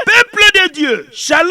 Peuple de Dieu, shalom,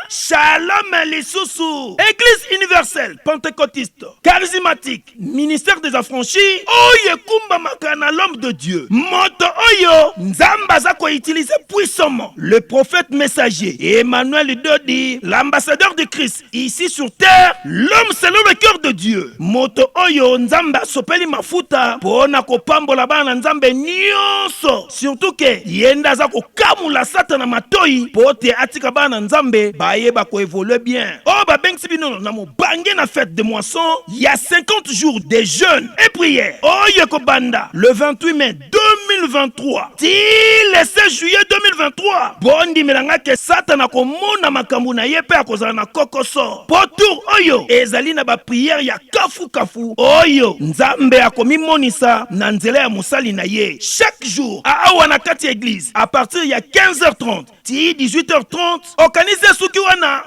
shalom les sous-sous. Église universelle, pentecôtiste, charismatique, ministère des affranchis. Oye kumba makana l'homme de Dieu. Moto oyo, nzamba zako utilisé puissamment. Le prophète messager Emmanuel Dodi, l'ambassadeur de Christ ici sur terre, l'homme selon le cœur de Dieu. Moto oyo, nzamba sopeli mafuta, pona kopambola bana nzambe nyonso. Surtout que yenda zako kamula satana matoi, pote atika bana nzambe, baye bako évoluer bien. Oh ba bengsi bino na mo bangé na fête de moisson, il y a 50 jours de jeûne et prière. Oh yeko banda, le 28 mai 2023, ti le 16 juillet 2023. Bondi melanga ke satana ko mona makambu na yepe akozala na kokoso. Potour oyo, ezali na ba prière ya kafu kafu. Oyo, nzambe akomi monisa na nzela ya musali na ye. Chaque jour, a awana kati église, à partir ya 15h30, ti 18h30, organise suki wana.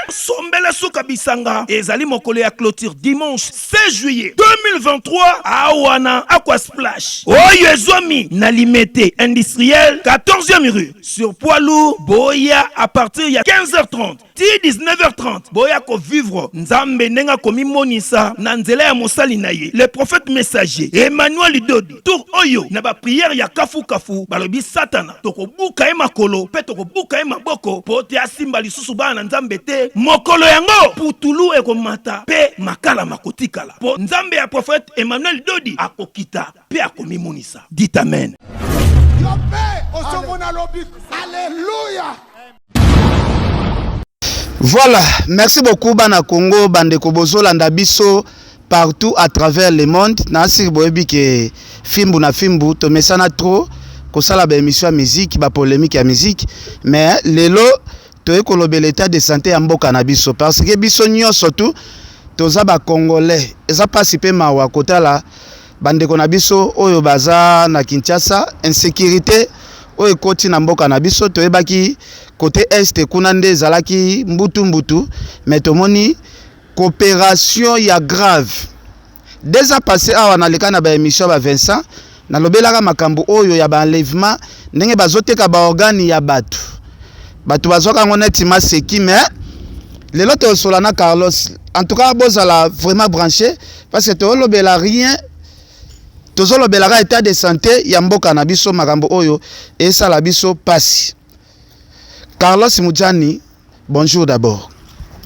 Sombele suka bisanga. Ezali mokolo ya clôture dimanche 16 juillet 2023, awana aqua splash. Oyo ezomi na limité industriel 14e rue sur poids lourd boya à partir ya 15h30 ti 19h30 boya ko vivre nzambe nenga komi monisa na nzela ya mosali na ye. Le prophète messager Emmanuel Dodi tour oyo na ba prière ya kafu kafu balobi satana toko buka e makolo pe toko buka e maboko pote asimba lisusu bana nzambe te mokolo yango putulu e komata pe makala makotikala po nzambe ya prophète Emmanuel Dodi akokita pe akomi monisa. Dit amen. Alléluia. Voilà, merci beaucoup bana Congo bande ko bozolanda biso partout à travers le monde. Na sir boyebi ke fimbu na fimbu to mesana trop ko sala ba émission ya musique ba polémique ya musique mais lelo to ekolobe l'état de santé ya mboka na biso parce que biso nyonso tout toza ba congolais eza pasi pe mawa kotala bande ko na biso oyo baza na Kinshasa insécurité oyo koti na mboka na biso toyebaki côté est kuna nde ezalaki mbutu mais tomoni coopération ya grave déjà passé awa na leka na ba émission ba Vincent na lobelaka makambo oyo ya ba enlèvement ndenge bazoteka ba organe ya batu bazoka ngona tima seki mais lelo to solana Carlos en tout cas bozala vraiment branché parce que to lobela rien tozolo belaka état de santé ya mboka na biso makambo oyo esala biso pasi. Carlos Mujani, bonjour d'abord.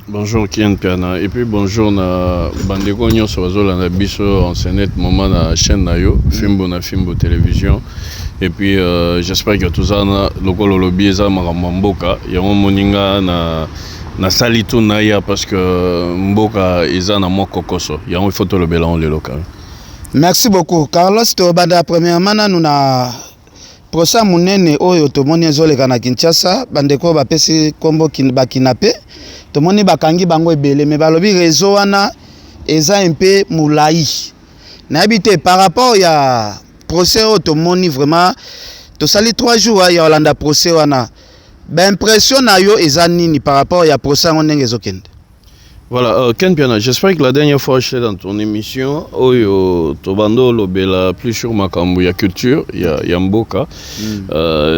Bonjour Kien Piana et puis bonjour na bandeko nyonso bazolanda biso en ce net moment na chaîne na yo Fimbo télévision et puis j'espère que tout ça na lokolo lobi eza makambo mboka yango moninga na salitu na ya parce que mboka eza na moko koso yango il faut to lobela on le local. Merci beaucoup. Carlos, tobanda premièrement nous na procès munene oyo tomoni ezoleka na Kinshasa bandeko bapesi kombo bakinape tomoni bakangi bango ebele mais balobi réseau wana eza un peu moulai na habité par rapport ya procès oyo tomoni vraiment tosali 3 jours ya Hollanda procès wana ba impression na yo eza nini par rapport ya procès ngenge ezokende. Voilà, Ken Piana, j'espère que la dernière fois j'étais dans ton émission, Oyo Tobando Lobela plus sur Makambu, il y a culture, il y a Mboka.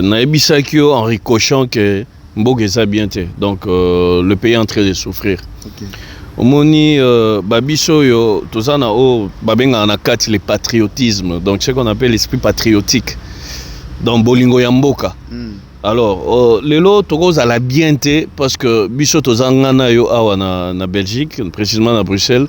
Naebisakio en ricochant que Mboka est bien té. Donc le pays est en train de souffrir. Omoni Babiso yo Tozana o Babenga Anakati le patriotisme. Donc c'est ce qu'on appelle l'esprit patriotique dans Bolingo Yamboka. Alors, lelo tokoz à la bienté parce que biso tozangana yo awa na Belgique, précisément à Bruxelles,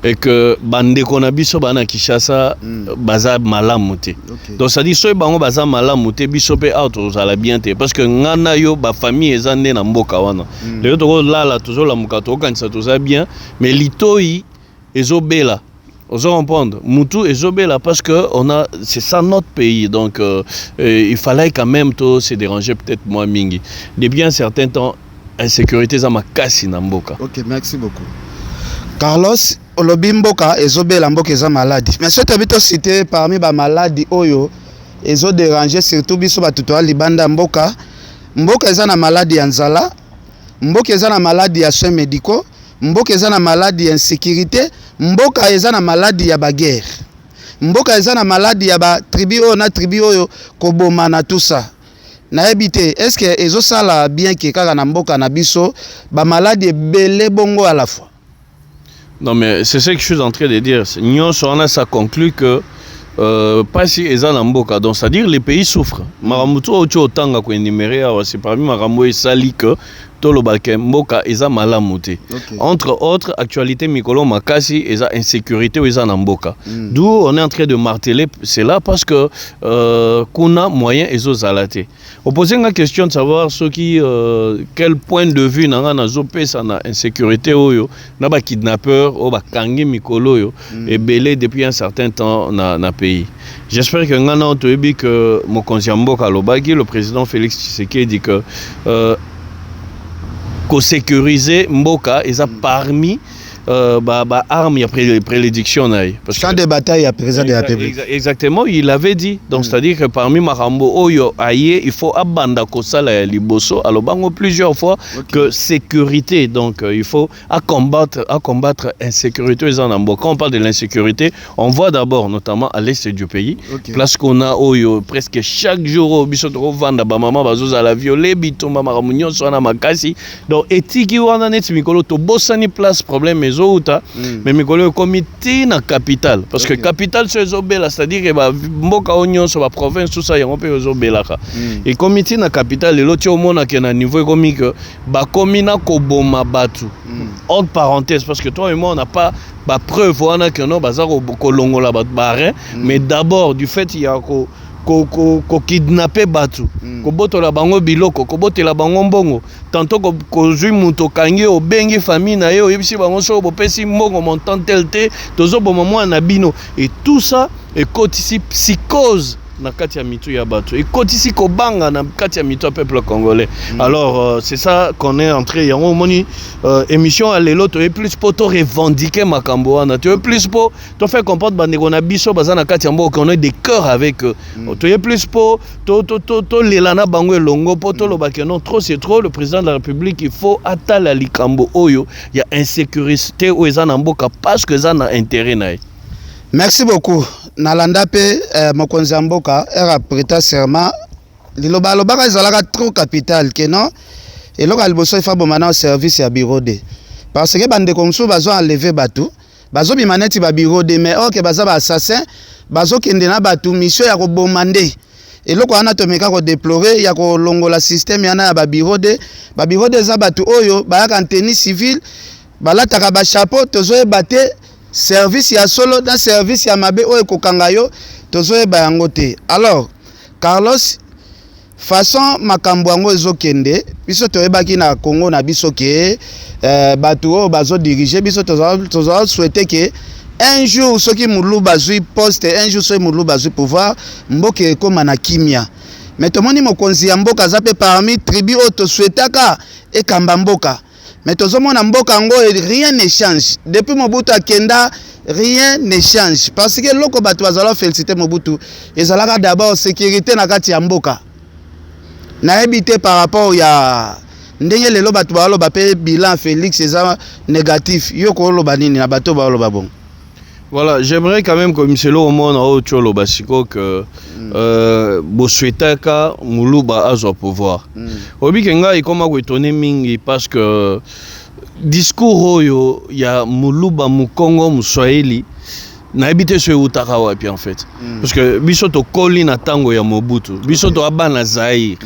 et que bande kona biso bana Kinshasa baza malamuté. Donc ça dit so bango baza malamuté biso pe auto à la bienté parce que ngana yo ba famille ezande na mboka wana. Lelo tokoz la toujours la mukato kanisa toza bien, mais litoi ezobela. On se comprendre, Moutou et Zobela parce que c'est ça notre pays, donc il fallait quand même se déranger peut-être moins mingi. Depuis un certain temps, insécurité ça m'a cassé dans Mboka. Ok, merci beaucoup. Carlos, Olobi Mboka et Zobela Mboka est maladie. Mais ce que tu cité parmi les maladies oyo, ils ont dérangé surtout biso batutoa libanda Mboka. Mboka est na maladie anzala, Mboka est na maladie ya soins médicaux. Mboka eza na maladie ya insécurité, mboka eza na maladie ya baguerre. mboka eza na maladie ya ba tribu oyo na tribu oyo koboma na tout ça. Na ebité, est-ce que ezo sala bien que kaka na mboka na biso ba maladie belé bongo à la fois? Non mais c'est ce que je suis en train de dire. Nyon Soana ça conclut que pas si eza na mboka, donc c'est-à-dire les pays souffrent. Maramuto ocho tanga ko énumérer, c'est parmi marambo et sali que tolobake mboka eza malamuté. Entre autres actualités mikolo makasi eza insécurité ou eza na mboka. D'où on est en train de marteler c'est là parce que kuna moyen ezo zalaté. On posait une question de savoir ce qui quel point de vue nanga na zopé ça na insécurité oyo na ba kidnappeur o ba kangi mikolo yo et belé depuis un certain temps na pays. J'espère que ngana otoyebi que mokonzi mboka lobaki le président Félix Tshisekedi dit que ko sécuriser mboka eza parmi armes ya prédiction parce champ de bataille ya président de la République. Exactement, il avait dit. Donc c'est-à-dire que parmi marambo oyo aye il faut abanda ko sala ya liboso alors bango plusieurs fois que sécurité donc il faut combattre insécurité en mboka. Quand on parle de l'insécurité, on voit d'abord notamment à l'est du pays place qu'on a oyo presque chaque jour biso to vanda ba mama bazoza la violer bitumba maramunyo so na makasi donc etiki wana net mikolo to bosani place problème mais mikolo comité na capitale parce que capitale c'est zobela c'est-à-dire que ba mboka onyo so ba province tout ça yango pe zobelaka et comité na capitale loti omona ke na niveau économique ba komina ko boma batu entre parenthèses parce que toi et moi on n'a pas ba preuve wana que non baza ko longola ba barin mais d'abord du fait il y a ko kidnapper batu ko botola bango biloko ko botela bango mbongo tantôt ko zui muto kangi o bengi famille na yo yebisi bango so bo pesi mbongo montant tel te tozo bo mwa na bino et tout ça est cotisi psychose na kati ya mitu ya bato et kotisi ko banga na kati ya mitu peuple congolais. Alors c'est ça qu'on est entré yango moni émission à l'éloto et plus pour to revendiquer makambo wana tu plus pour to faire comprendre bandeko na biso bazana kati ya mboka on a des cœurs avec eux to plus pour to lelana bango elongo pour to lobake non trop c'est trop le président de la République il faut atala likambo oyo ya insécurité o ezana mboka parce que ça na intérêt na. Merci beaucoup. Nalanda pe mokonzi mboka era prêta serment liloba lobaka ezalaka trop capital que non et loka liboso ifa bomana au service ya bureau de parce que bande komso bazo enlever batu bazo bimaneti ba bureau de mais OK baza ba assassin bazo kende na batu mission ya ko bomande et loko ana tomeka ko déplorer ya ko longola système yana ya ba bureau de za batu oyo ba ya tenue civile balataka ba chapeau tozo ebate service ya solo dans service ya mabe oyo kokanga yo tozoye bayango te. Alors Carlos façon makambo yango ezokende biso toyebaki na Congo na biso ke batu oyo bazo diriger biso tozo souhaiter que un jour soki mulu bazui poste un jour soki mulu bazui pouvoir mboke ekoma na kimia mais tomoni mokonzi ya mboka zape parmi tribu oyo tosouhaitaka ekamba mboka. Mais tout le monde en mboka rien ne change. Depuis Mobutu Akenda, rien ne change. Parce que loko batu bazala féliciter Mobutu, ezalaka d'abord sécurité na kati ya mboka. Na ebité par rapport ya ndenge lelo batu balo bape bilan Félix eza négatif. Yo ko loba nini na bato balo babon. Voilà, j'aimerais quand même comme c'est au monde au Tcholo Basiko que Bosuetaka Muluba a son pouvoir. Obi Kenga est comme à étonner mingi parce que discours oyo ya Muluba Mukongo Muswahili na habité sur Utarawa puis en fait parce que bisoto koli na tango ya Mobutu bisoto abana Zaïre.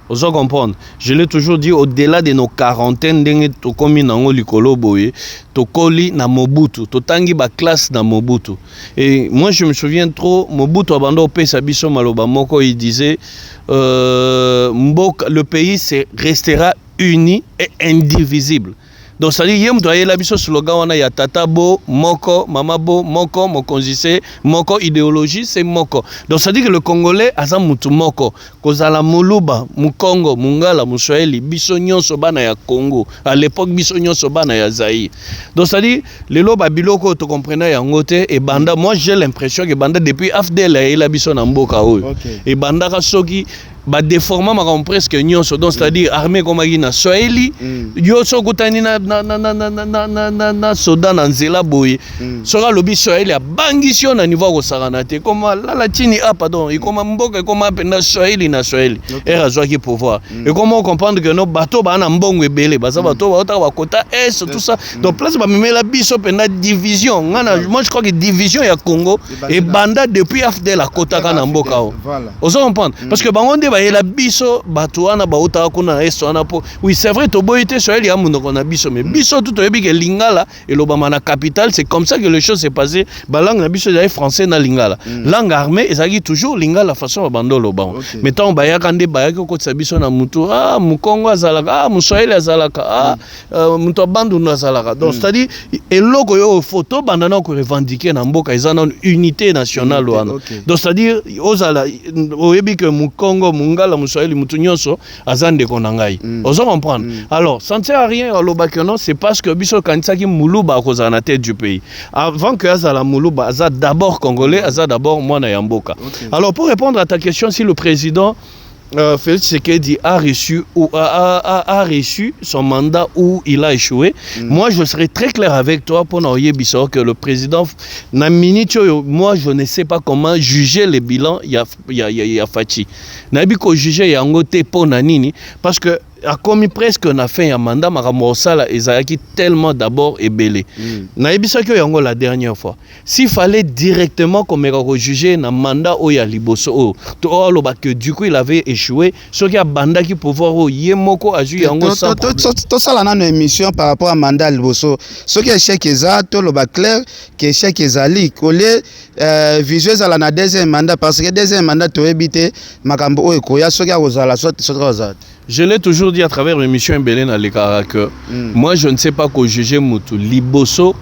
Vous allez comprendre. Je l'ai toujours dit, au-delà de nos quarantaines, to komi nango likolo boye, to koli na Mobutu, to tangi ba classe na Mobutu. Et moi je me souviens trop, Mobutu abando pesa biso maloba moko, il disait le pays restera uni et indivisible. Donc ça dit yem doye la biso slogan wana ya tata bo moko mama bo moko mokonzise moko idéologie c'est moko. Donc ça dit que le Congolais aza mutu moko kozala muluba mukongo mungala muswahili biso nyonso bana ya Congo à l'époque biso nyonso bana ya Zaïre. Donc ça dit lelo ba biloko to comprenez yango te et banda moi j'ai l'impression que banda depuis AFDL la biso na mboka oyo et banda ka soki ba déformant makambo presque nyonso donc c'est-à-dire armée comme na Swahili yo sokutani na soda na nzela boye soka lobi Swahili a bangisi na niveau ko sarana te comme la chini pardon et comme mboka comme na Swahili era zwaki pouvoir et comment comprendre que nos bateaux ba na mbongo ebele ba bateau ba ota ba kota est tout ça donc place ba memela biso pena division moi je crois que division ya Congo et banda depuis afde la kota kana mboka o ozo comprendre parce que bangonde ba la biso bato wana ba ota kuna est wana po oui c'est vrai to boyete Swahili ya mundo kona biso mais biso tout oyebi ke lingala et lobama na capitale c'est comme ça que les choses s'est passé ba langue na biso ya français na lingala langue armée ezaki toujours lingala façon bandolo ba mais tant ba ya kande ba ya ko biso na mutu mukongo azalaka muswahili azalaka mutu bandu na azalaka donc c'est-à-dire eloko yo photo bandana ko revendiquer na mboka ezana unité nationale wana donc c'est-à-dire ozala oyebi que mukongo mungala muswahili mutu nyonso azande konangai ozo comprendre alors ça ne sert à rien lobaka non c'est parce que biso kanisaki muluba kozana na tête du pays avant que azala muluba aza d'abord congolais aza d'abord mwana ya mboka alors pour répondre à ta question si le président Félix Tshisekedi a reçu son mandat où il a échoué. Moi, je serai très clair avec toi pour n'oyer Bissau que le président moi, je ne sais pas comment juger les bilans. Il y a Fachi. Nabiko juger Yangote pour Nanini parce que a commis presque na fin ya mandat makamosala ezaki tellement d'abord ébélé. Naibisa que yango la dernière fois. S'il fallait directement comme juger na mandat o ya liboso to loba que du coup il avait échoué, ce qui a banda qui pouvoir o yemoko a joué yango sans to sala na émission par rapport à mandat liboso. Ce qui échec eza to loba clair que échec ezali collé visuel ala na deuxième mandat parce que deuxième mandat to ebité makambo o ekoya ce qui a ozala soit ozala. Je l'ai toujours dit à travers l'émission Mbélé à l'écart que moi je ne sais pas quoi juger Moutou Liboso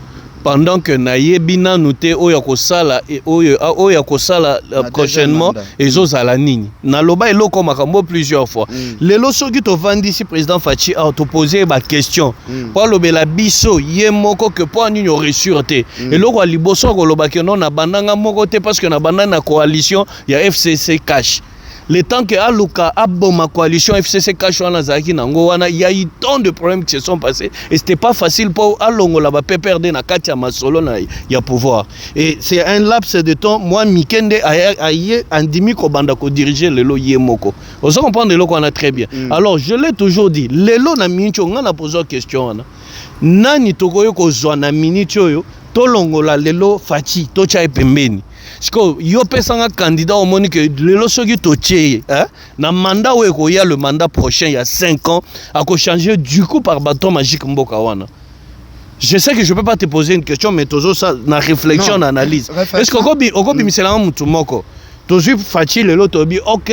pendant que Nayebina Nouté Oyakosala et Oyakosala prochainement et Zozala Nini. Naloba et Loko Makambo plusieurs fois. Les loso qui te vendent ici, président Fachi a posé ma question. Pour le Bela Bisso, Yemoko que pour nous aurait sûreté. Et Loko Liboso, Goloba que non, na bandanga mokote parce que na bandana coalition, il y a FCC cash. Le temps que Aluka a bon ma coalition FCC Kachwana Zaki Nangowana, il y a eu tant de problèmes qui se sont passés et c'était pas facile pour Alongo là-bas perdre na Katia Masolo il y a pouvoir. Et c'est un laps de temps moi Mikende aye andimi ko banda ko diriger le lo Yemoko. On se comprend de lo qu'on a très bien. Alors je l'ai toujours dit, le lo na mincho on a posé une question na. Nani tokoyo ko zwa na mincho yo to longola lelo Fachi to cha pembeni. Parce que yo pesanga candidat au monde que le soki toché na mandat où il y a le mandat prochain il y a 5 ans a changer du coup par bâton magique mboka wana. Je sais que je peux pas te poser une question mais toujours ça na réflexion na analyse. Est-ce que okobi misela mutu moko tozu Fachi lelo tobi OK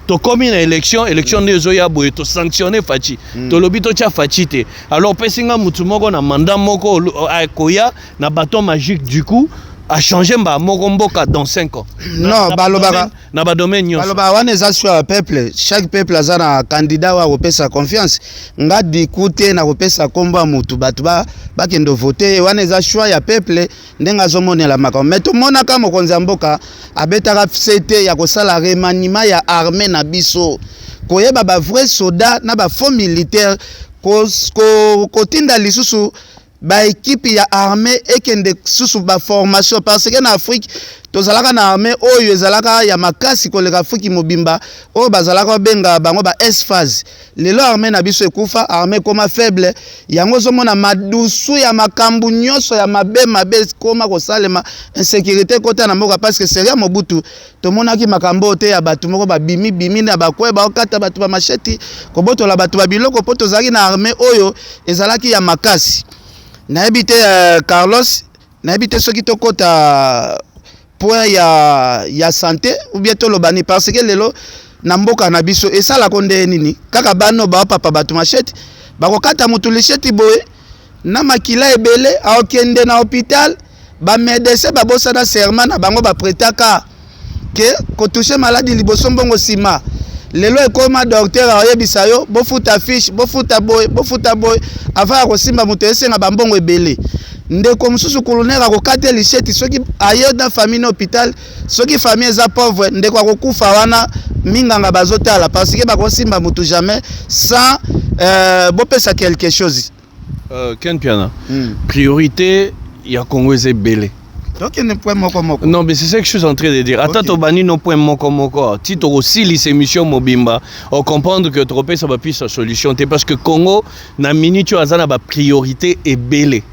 to comme une élection de zoya boye to sanctionner Fachi to lobi to cha Fachi te alors pesinga mutu moko na mandat moko akoya na bâton magique du coup a changé Mokomboka dans 5 ans. Non, Balobara. Na ba domaine. Balobara wana za sur peuple. Chaque peuple a un candidat wa repesa confiance. Nga dikute na repesa komba mutu batu ba kendo voter wana za choix ya peuple ndenga zomone la makam. Mais tout mona ka mokonzi mboka abetaka CT ya kosala remaniement ya armée na biso. Koyeba ba vrai soldat na ba faux militaire ko tinda lisusu ba équipe ya armée et kende susu ba formation parce que en Afrique tozalaka na armée oyo ezalaka ya makasi koleka Afrique mobimba oyo bazalaka benga bango ba S-phase lelo armée na biso ekufa armée koma faible yango zomona madusu ya makambu nyonso ya mabe koma kosalema insécurité kota na mboka parce que seria Mobutu tomonaki makambo te ya batu moko ba bimi na bakwe ba okata batu ba macheti kobotola batu ba biloko poto zaki na armée oyo ezalaki ya makasi. Na habité Carlos, na habité ceux qui te kota point ya santé ou bien to lobani parce que lelo na mboka na biso et ça la konde nini kaka bano ba papa batu machete ba kokata mutu licheti boye na makila ebele a okende na hôpital ba médecin ba bossa na serment na bango ba prétaka que ko toucher maladie liboso mbongo sima lelo ekoma docteur ayebisa yo bofuta fiche bofuta boy avant ko simba mutu esenga bambongo ebele ndeko mususu colonel akokate licheti soki aye na famille na hôpital soki famille eza pauvre ndeko akokufa wana minganga bazotala parce que bakosimba mutu jamais sans bopesa quelque chose. Ken Piana, priorité ya Congo est belé. Donc il ne point moko. Non mais c'est ça que je suis en train de dire. Attends to bani no point moko. Si to aussi les émissions mobimba, on comprendre que tropé ça va plus sa solution parce que Congo na minute azana ba priorité est belé.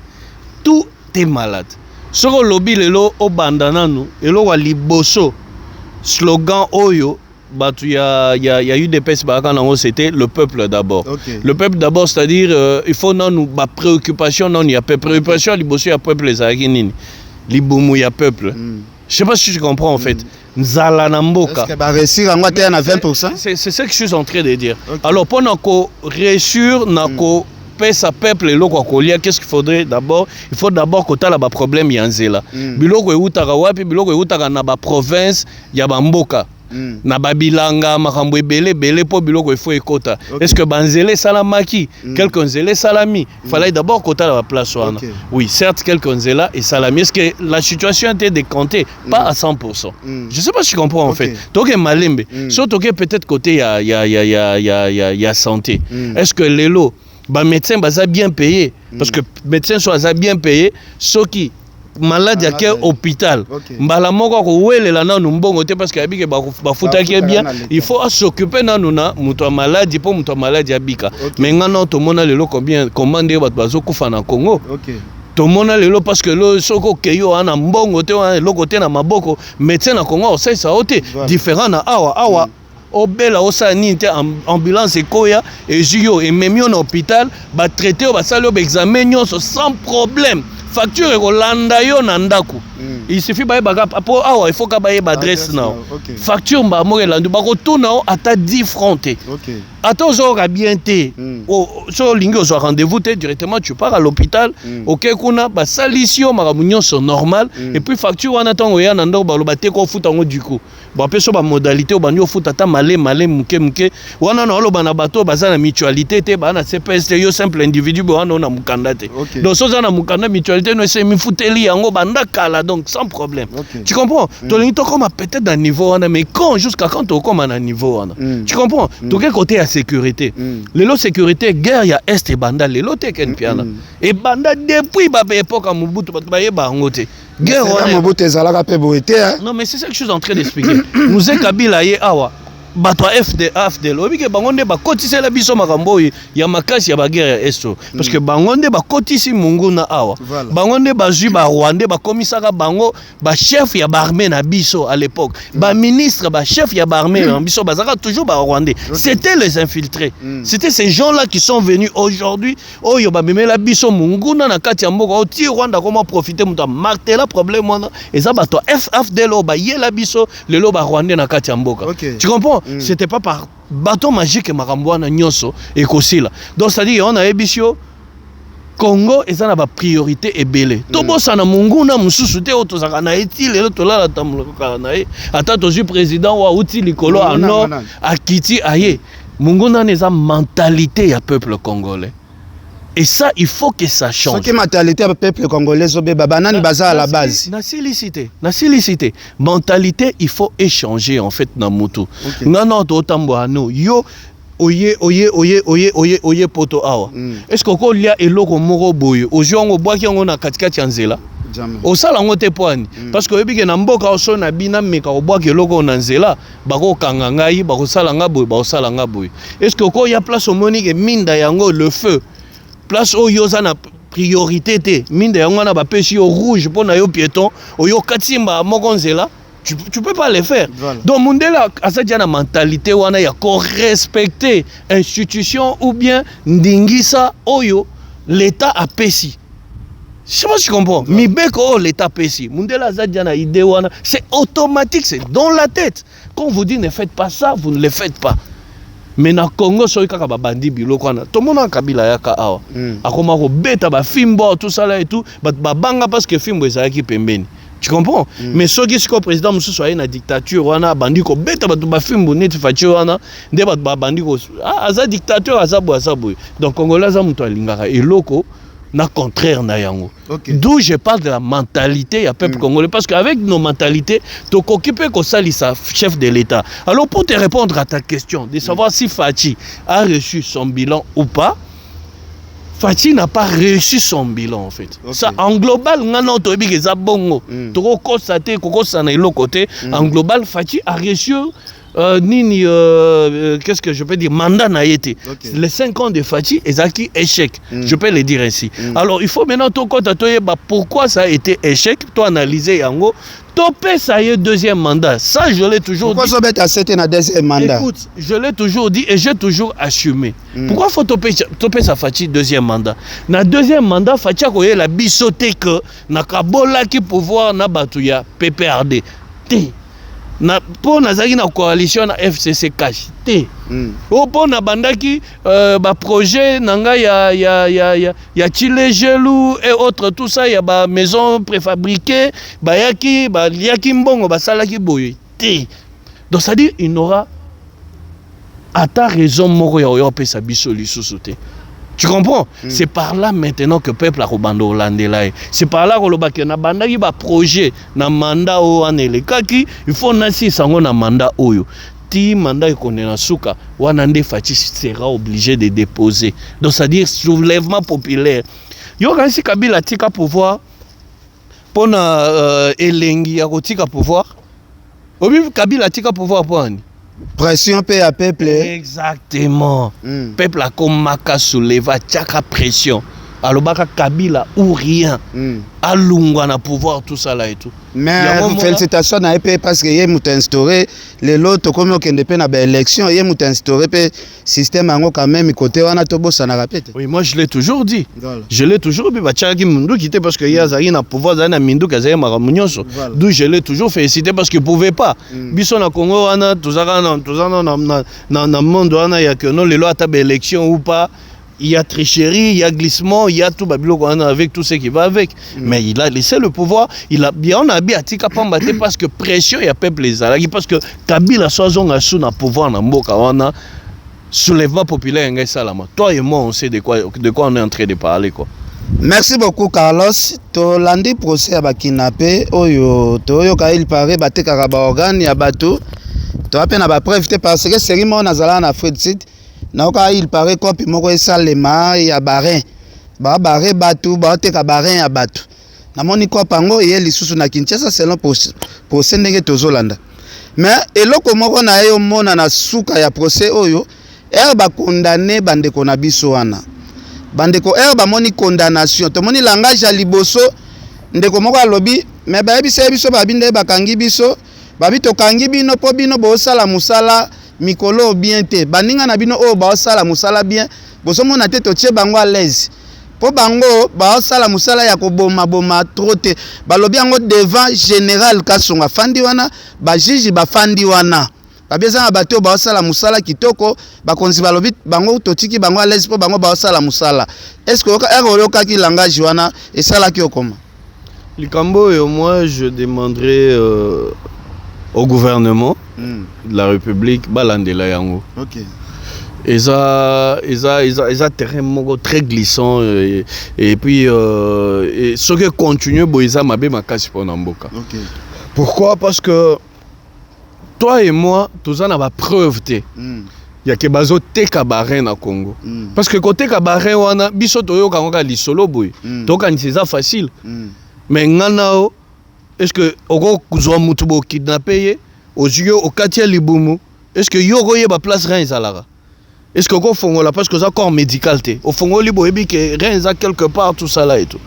Tout est malade. Sur le lobby lelo o bandana nous et lo wa liboso slogan oyo. Il y a eu des pèses c'était le peuple d'abord. Le peuple d'abord, c'est-à-dire il faut nous préoccupation non il y a préoccupation il y a peuple les aginini liboumou il y a peuple. Je sais pas si tu comprends en fait. Nzala namboka. Est-ce que va réussir à 20%? C'est ce que je suis en train de dire. Alors pour nous réussir nako pesa peuple et loko kolia qu'est-ce qu'il faudrait d'abord? Il faut d'abord que tu as problème yanzela. Biloko eutaka wapi biloko eutaka na ba province ya bamboka. Na babilanga makambo ebele po biloko il faut ekota. Est-ce que banzele salamaki quelqu'un zele salami il fallait d'abord kota la place wana. Oui certes quelqu'un zela et salami est-ce que la situation était décantée pas à 100%. Je sais pas si tu comprends en fait. Donc malembe surtout que peut-être côté ya santé. Est-ce que lelo ba médecin baza bien payé parce que médecin soit bien payé ceux qui malade ya ke hôpital mbala moko ko welela na mbongo te parce que abike ba futaki bien il faut s'occuper na nuna muto malade po muto malade abika mais ngana to mona lelo combien commande ba bazo kufa na Congo to mona lelo parce que lo soko keyo ana mbongo te wana lo côté na maboko médecin na Congo ça ça ote différent na awa obela osani te ambulance ekoya et juyo et même en hôpital ba traiter ba salo ba examen sans problème. Facture et Rolanda yo nandaku. Il suffit de il faut que tu adresse now. Facture mba morelandu bako tourna ata 10 francs. Attends aujourd'hui bien té. Sur lingo zo rendez-vous té directement tu pars à l'hôpital. OK kuna ba salisio maramunyo sont normal et puis facture wana tango ya nando ba lobate ko futa ngo du coup. Ba peso ba modalité o banyo futa ta malé muke wana na lo bana bato baza na mutualité té ba na CPS yo simple individu ba wana na mukanda té. Donc so za na mukanda mutualité no se mi futeli yango banda kala donc sans problème. Tu comprends? Tu comme peut-être d'un niveau mais quand jusqu'à quand tu comme un niveau tu comprends? Tu quel côté à sécurité. Les lots sécurité guerre ya est et banda les lots ken piana. Et banda depuis ba époque Mobutu ba yeba ngote. Guerre Mobutu ezalaka pe boete. Non mais c'est ça que je suis en train d'expliquer. Nous est Kabila ye awa. Bato FDL obi ke bango nde bakotisi la biso makambo ya makasi ya baguerre ya esto parce que bango nde bakotisi mungu na awa bango nde bazui ba Rwanda bakomisaka bango ba chef ya armée na biso à l'époque ba ministre ba chef ya armée na biso bazaka toujours ba Rwandais c'était les infiltrés c'était ces gens là qui sont venus aujourd'hui oyo ba memela biso mungu na kati ya mboka oti Rwanda comment profiter muta marteler problème wana eza bato FDL ba yela biso lelo ba Rwandais na kati ya mboka tu comprends. C'était pas par bâton magique Marambouana Nyoso et Kosila. Donc c'est-à-dire on a ébissio Congo et ça n'a pas priorité et belé. Tobo sana munguna mususu te otozaka na eti lelo tolala tamulaka na e. Ata tozu président wa uti likolo ano akiti aye. Munguna neza mentalité ya peuple congolais. Et ça, il faut que ça change. Ce qui mentalité du peuple congolais, c'est à la base. La silicité. Mentalité, il faut échanger en fait dans Moutou. Non, yo, oye, poto awa. Est-ce qu'on y a eloko moro boyo? Aujourd'hui, on boit qui on a katikati yanzela. Au sala ngote poani parce que ebike na mboka oso na bina meka obwa ke loko na nzela bako kanga ngai bako sala ngaboy bako sala ngaboy. Est-ce que ko ya place au monique minda yango le feu? Place où yoza na priorité te minde yango na ba pesi au rouge pour na yo piéton au yo katimba mokonzela tu peux pas le faire. Donc mundela asadia na mentalité wana ya ko respecter institution ou bien ndingisa oyo l'état a pesi. Je sais pas si tu comprends. Mibeko l'état pesi. Mundela asadia na idée wana c'est automatique, c'est dans la tête. Quand on vous dit ne faites pas ça, vous ne le faites pas. Mais na Congo soy kaka ba bandi biloko na to mona kabila yaka awa akoma ko beta ba fimbo tout ça là et tout ba banga parce que fimbo ezaki pembeni tu comprends mais soki siko président mususu aye na dictature wana bandi ko beta ba fimbo net fachi wana nde ba bandi ko aza dictateur azabu donc congolais za muto alingaka eloko na contraire na yango. Okay. D'où je parle de la mentalité du peuple congolais. Parce qu'avec nos mentalités, tu occupes comme ça, chef de l'État. Alors pour te répondre à ta question, de savoir si Fachi a reçu son bilan ou pas, Fachi n'a pas reçu son bilan en fait. Okay. Ça, en global, en global, Fachi a reçu qu'est-ce que je peux dire, mandat n'a été. Okay. Les 5 ans de Fachi, Ezaki échec. Je peux le dire ainsi. Alors il faut maintenant pourquoi ça a été échec, toi analyser Yango. Topé, ça y est, deuxième mandat. Ça, je l'ai toujours dit. Pourquoi ça va être un deuxième mandat? Écoute, je l'ai toujours dit et j'ai toujours assumé. Pourquoi faut topé sa Fachi deuxième mandat? Na deuxième mandat, Fachi a eu la bisoté que na kabola qui pouvoir na batuya PPRD. Pour nazaki na coalition na FCC cash te pour na bandaki projet nanga ya Chile Gelou et autres tout ça ya ba maison préfabriquée yaki mbongo salaki boye te. Donc ça dit il n'aura à ta raison moko ya oyo pesa biso lisusu te. Tu comprends? C'est par là maintenant que le peuple a rebando hollandais. C'est par là que na bandaki ba projet na mandat o anele kaki il faut nasi sango na mandat oyo. Ti mandat ekone na suka wana nde Fachi sera obligé de déposer. Donc ça dire soulèvement populaire. Yo kansi Kabila tika pouvoir pona elengi ya kotika pouvoir. Obi Kabila tika pouvoir poni. Pression paix à peuple. Exactement. Peuple a comme maka souleva tchaka pression. Alobaka Kabila ou rien. Alungwa na pouvoir tout ça là et tout. Mais félicitations à EP parce que yé m'a instauré les lots comme on dépend na élection yé m'a instauré pe système ango quand même côté wana tobo ça na répète. Oui, moi je l'ai toujours dit. Voilà. Je l'ai toujours dit bachaki mundu qui était parce que yé zaki na pouvoir za na mindu kazaye maramunyoso. D'où je l'ai toujours félicité parce que pouvait pas. Biso na Congo wana tozaka na monde wana ya que non les lois à élection ou pas. Il y a tricherie, il y a glissement, il y a tout Babylone avec tout ce qui va avec. Mais il a laissé le pouvoir. Il a bien on a bien tika pambate parce que pression il y a peuple les alaki parce que Kabila soit zonga sous na pouvoir na mboka wana soulèvement populaire ngai salama. Toi et moi on sait de quoi on est en train de parler quoi. Merci beaucoup Carlos. To landi procès à bakinape oyo to yo ka il paraît bateka ba organe ya bato. To apena ba preuve parce que série mo nazala na Fred Site. Naoka il paraît que moko esalema ya barin ba bare batu ba teka barin ya batu namoni ko pango ye lisusu na Kinshasa selon procès ndenge tozolanda mais eloko moko na yo mona na suka ya procès oyo ba condamné bandeko na biso wana bandeko ba moni condamnation to moni langage ya liboso ndeko moko alobi mais ba biso ba binde bakangi biso babi to kangi bino po bino bo sala musala mikolo bien te baninga na bino o ba sala musala bien bosomo na te to tie bango à l'aise po bango ba sala musala ya ko boma trop te balobi yango devant général Kasonga fandi wana ba juge ba fandi wana ba bieza na bato ba sala musala kitoko ba konzi balobi bango to tiki bango à l'aise po bango ba sala musala est-ce que oka ki langage wana et sala ki okoma likambo et moi je demanderai au gouvernement de la République balandela yango. OK. Et ça terrain très glissant et puis ce que continue boiza mabe makasi pour Namboka. OK. Pourquoi? Parce que toi et moi tous on a la preuve té. Il y a que bazo te kabarin na Congo. Parce que côté kabarin wana biso toyo kangoka lisolo boy. Donc c'est ça facile. Mais nganao est-ce que oko kuzwa mutu bo kidnapper aux yeux au quartier Libumu, est-ce que yo goye ba place rien zalara? Est-ce que go fongola parce que ça corps médical té au fongo libo ebi que rien za quelque part tout ça là et tout.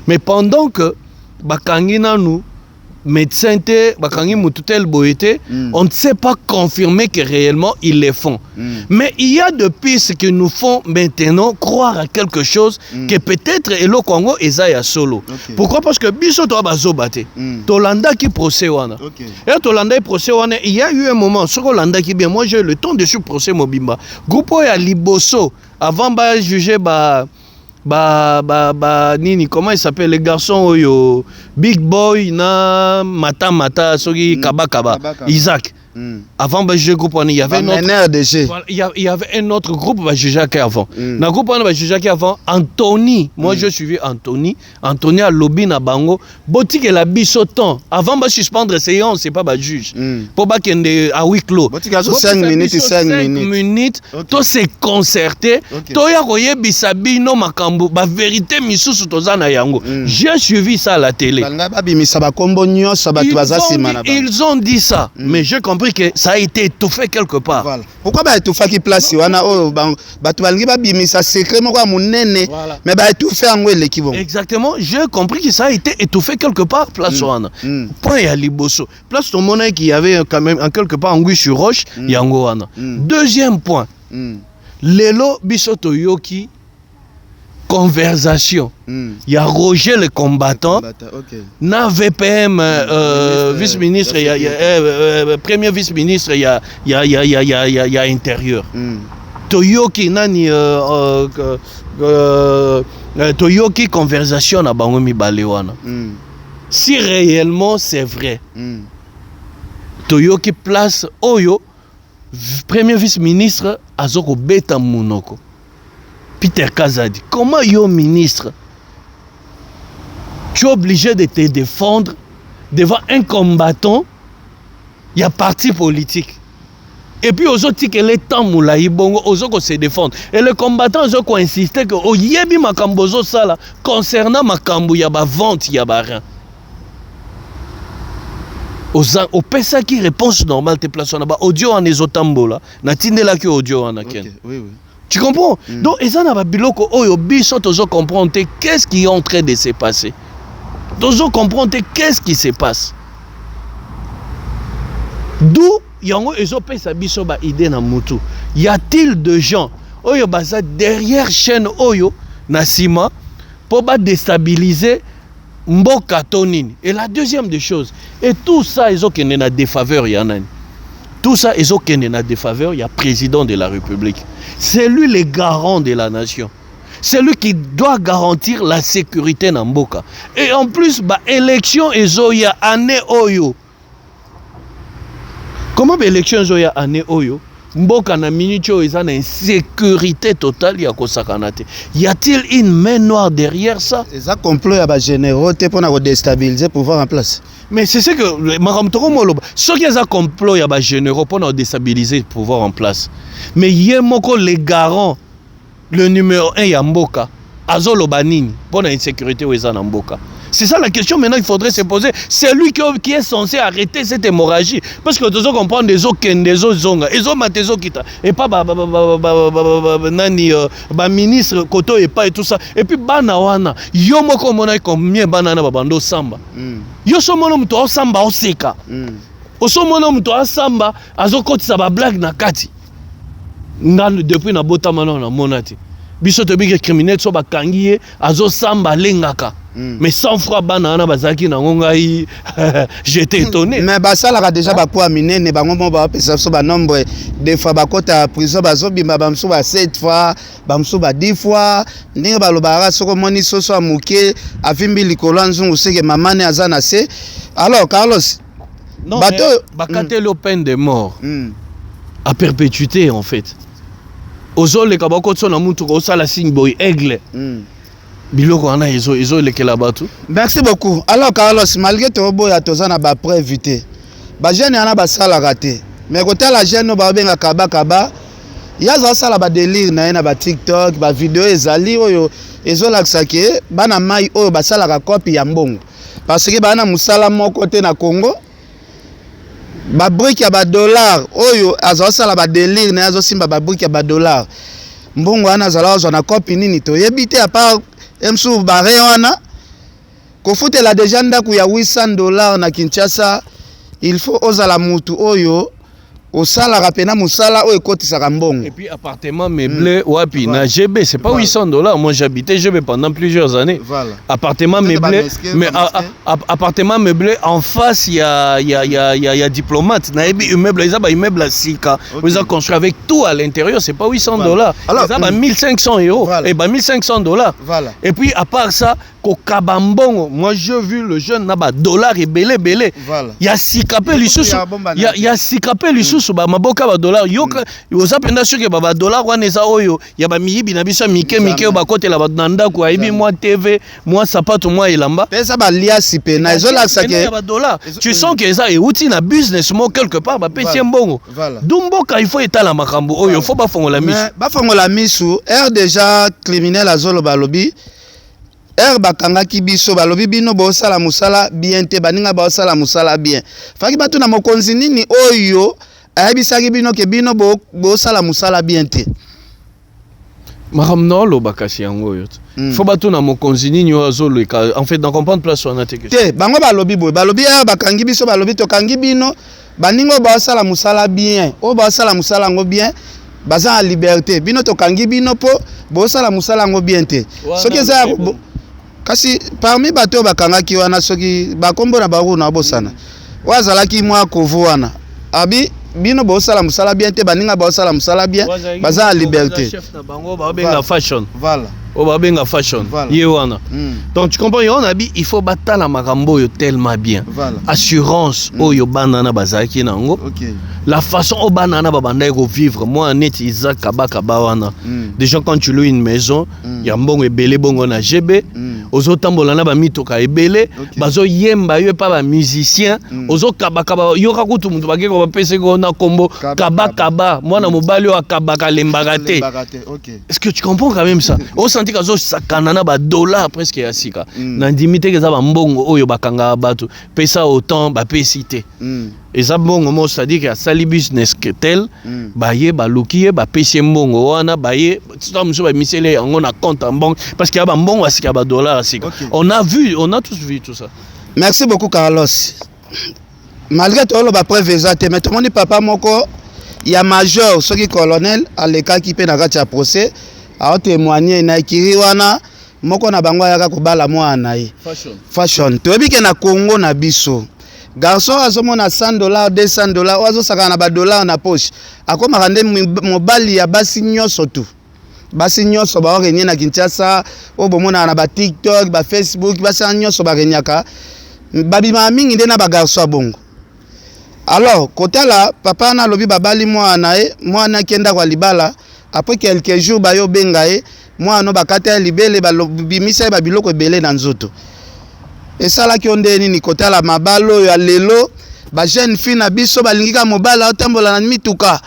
Mais pendant que bakangi na nous médecin té bakangi mututel boyete, on ne sait pas confirmer que réellement ils les font. Mais il y a de pistes qui nous font maintenant croire à quelque chose que peut-être Elo Congo ezaya solo. Pourquoi? Parce que biso to bazobate. Tolanda qui procès wana. Et Tolanda procès wana, il y a eu un moment sur Tolanda qui bien moi j'ai le temps de sur procès Mobimba. Groupe ya Liboso avant ba juger nini comment il s'appelle les garçons oyo Big Boy na mata soki Kabakaba Isaac Avant ba juger groupe il y avait un autre. Voilà, il y avait un autre groupe ba juger avant. Na groupe on ba juger avant Anthony. Moi je suivi Anthony. Anthony a lobby na bango. Boti que la biso temps avant ba suspendre séance c'est pas ba juge. Pour ba kende à huis clos. Boti que 5 minutes. To se concerter. To ya koyebisa bino makambo ba vérité misusu tozana yango. J'ai suivi ça à la télé. Ils ont dit ça, mais j'ai compris que ça a été étouffé quelque part. Voilà. Pourquoi bah étouffé qui place wana oh batu balingi ba bimisa secret moko munene mais bah étouffé en l'équipe. Exactement, j'ai compris que ça a été étouffé quelque part place wana. Point ya liboso. Place ton monnaie qui avait quand même en quelque part anguille sur roche yango wana. Deuxième point. Lelo bisoto yoki conversation. Il y a Roger le combattant, na VPM vice-ministre, premier vice-ministre, il y a intérieur. Toyoki nani Toyoki conversation na bango mibale wana. Si réellement c'est vrai, Toyoki place oyo premier vice-ministre azoko beta munoko. Peter Kazadi, comment yo ministre, tu es obligé de te défendre devant un combattant, il y a parti politique. Et puis aux autres que les temps moulaï bongo aux autres se défendre. Et le combattant ils ont insisté que au yebi makambozo sala concernant makambo ya ba vente ya ba rien. Au pesa qui réponse normale te place na ba audio en ezotambola na tindela ki audio en aken. Oui oui. Tu comprends? Donc, ils ont biloko oyo biso tozo comprendre qu'est-ce qui est en train de se passer. Tozo comprendre qu'est-ce qui se passe. D'où yango ezo pesa biso ba idée na mutu. Y a-t-il de gens oyo baza derrière chaîne oyo na sima pour ba déstabiliser mboka tonini? Et la deuxième des choses, et tout ça ils ont kene na défaveur yanani. Tout ça, ils ont une défaveur, il y a président de la République. C'est lui le garant de la nation. C'est lui qui doit garantir la sécurité dans Mboka. Et en plus, bah, élection il y a année oyo. Comment élection il y a année oyo? Mboka na minutio ils ont une sécurité totale ya kosakanate. Y a-t-il une main noire derrière ça? Ils ont complot à ba généraux pour déstabiliser le pouvoir en place. Mais c'est ce que Maram Toro Moloba, ceux qui ont complot ya ba généraux pour déstabiliser le pouvoir en place. Mais yemoko les garants, le numéro 1 ya Mboka, azolo banini pour la insécurité où ils ont en Mboka. C'est ça la question maintenant il faudrait se poser. C'est lui qui est censé arrêter cette hémorragie. Parce que tu dois comprendre des autres des autres zonga. Ils ont matézo kita. Et pas nani ministre koto et pas et tout ça. Et puis banawana. Yo moko mona combien banana babando samba. Yo so mono mto samba oseka. Oso mono mto samba azokotisa ba blague na kati. Ngalo depuis na bota mano na monati. Biso to big criminel so bakangiye azo samba lengaka. Mais 100 fois banana bazaki na ngongai j'étais étonné. Mais basala ka déjà ba kwa minene bango mo ba pesa so ba nombre des fois ba kota prison bazo bimba bamso ba 7 fois bamso ba 10 fois ndinga ba lobara soko moni soso amuke avimbi likolo nzungu seke mamane azana se. Alors Carlos non bato bakate le peine de mort à perpétuité en fait. Ozole kabako tsona muntu ko sala signe boy aigle. Biloko ana izo lekela batu. Merci beaucoup. Alors Carlos, malgré tout boya tozana ba prévité. Ba jeune ana ba sala raté. Mais côté la jeune ba benga kaba ya za sala ba délire na ba TikTok, ba vidéo ezali oyo ezolakisa ke bana mai oyo ba sala ka copie ya mbongo. Parce que bana musala moko te na Congo. Ba brique ya ba dollar oyo azo sala ba délire na azo simba ba brique ya ba dollar. Mbongo ana zala zo na copie nini to yebite à part Msou baré wana kofuta la déjà ndaku ya $800 na Kinshasa. Il faut ozala mutu oyo osala rapena musala oyo kotisa mbongo. Et puis appartement meublé wapi na GB, c'est pas $800. Moi j'habitais GB pendant plusieurs années. Voilà. Appartement meublé, mais appartement meublé en face il y a diplomate na immeuble, ils ont immeuble à Sika. Ils ont construit avec tout à l'intérieur, c'est pas $800. Alors ils ont €1 500 et $1 500. Voilà. Et puis à part ça, kokabambongo. Moi j'ai vu le jeune naba dollar et belé. Voilà. Ya sikapé lisusu. Ya sikapé lisusu ba maboka ba dollar. Yo oza penda sûr que ba dollar wana eza oyo ya ba miyibi na biso mike ba kote la ba nanda ko aibi moi TV, moi sapato moi elamba. Pesa ba liasi pe na ezola sake. Ba dollar. Tu sens que ça est outil na business mo quelque part ba pesi mbongo. Dumboka il faut etala makambo oyo faut ba fongola misu. Ba fongola misu er déjà criminel azolo balobi. Er bakangaki biso balobi bino bo sala musala bien te baninga ba sala musala bien. Faki batu na mokonzi nini oyo ayebisaki bino ke bino bo sala musala bien te. Mahamno lo bakasi yango yo. Faut batu na mokonzi nini azolo en fait dans comprendre place on a te bango balobi boy balobi er bakangi biso balobi to kangi bino baningo ba sala musala bien. O ba sala musala ngo bien. Baza en liberté bino to kangi bino po bo sala musala ngo bien te. Soki za kasi parmi bato bakangaki wana soki bakombo na bango na bosana wazalaki mwa kovu wana abi bino bosala musala bien te baninga bosala musala bien baza liberté chef na bango ba benga fashion voilà o ba benga fashion yewana donc tu comprends on abi il faut batala makambo yo tellement bien assurance oyo banana bazaki nango la façon au banana babanda ko vivre moi net Isaac kabaka bawana déjà quand tu loues une maison ya mbongo ebele bongo na GB ozo tambola na ba mitoka ebele bazo yemba yo pa ba musicien ozo kabaka yo ka kutu mutu bakeko ba pese ko na kombo kabaka mwana mobali yo akabaka lembaka te est-ce que tu comprends quand même ça o senti kazo sakana na ba dollar presque ya sika na ndimite ke za ba mbongo oyo bakanga bato pesa autant ba pesite et ça bongo mo c'est-à-dire que sali business que tel baye balukiye ba pesi mbongo wana baye tout muso ba misele yango na compte en banque parce qu'il y a ba mbongo asika ba dollar asika on a tous vu tout ça. Merci beaucoup Carlos. Malgré tout le ba preuve exacte mais tout le monde papa moko il y a major ce qui colonel à l'écart qui peut na kati ya procès a témoigner na kiri wana moko na bango ya ko bala mwana yi fashion to bi ke na Congo na biso garçon azomona $100 $200 ozo saka na ba dollar na poche akoma kande mobali ya basi nyoso tu basi nyoso ba orenye na Kinshasa o bomona na ba TikTok ba Facebook basi nyoso ba renyaka babima mingi nde na ba garçon bongo. Alors côté là papa na lobi babali mwana kenda kwa libala après quelques jours ba yo benga mwana bakata libele ba bimisa ba biloko ebele na nzoto. Et ça là qui onde nini côté là mabalo ya lelo ba jeune fille na biso balingika mobala otambola na mituka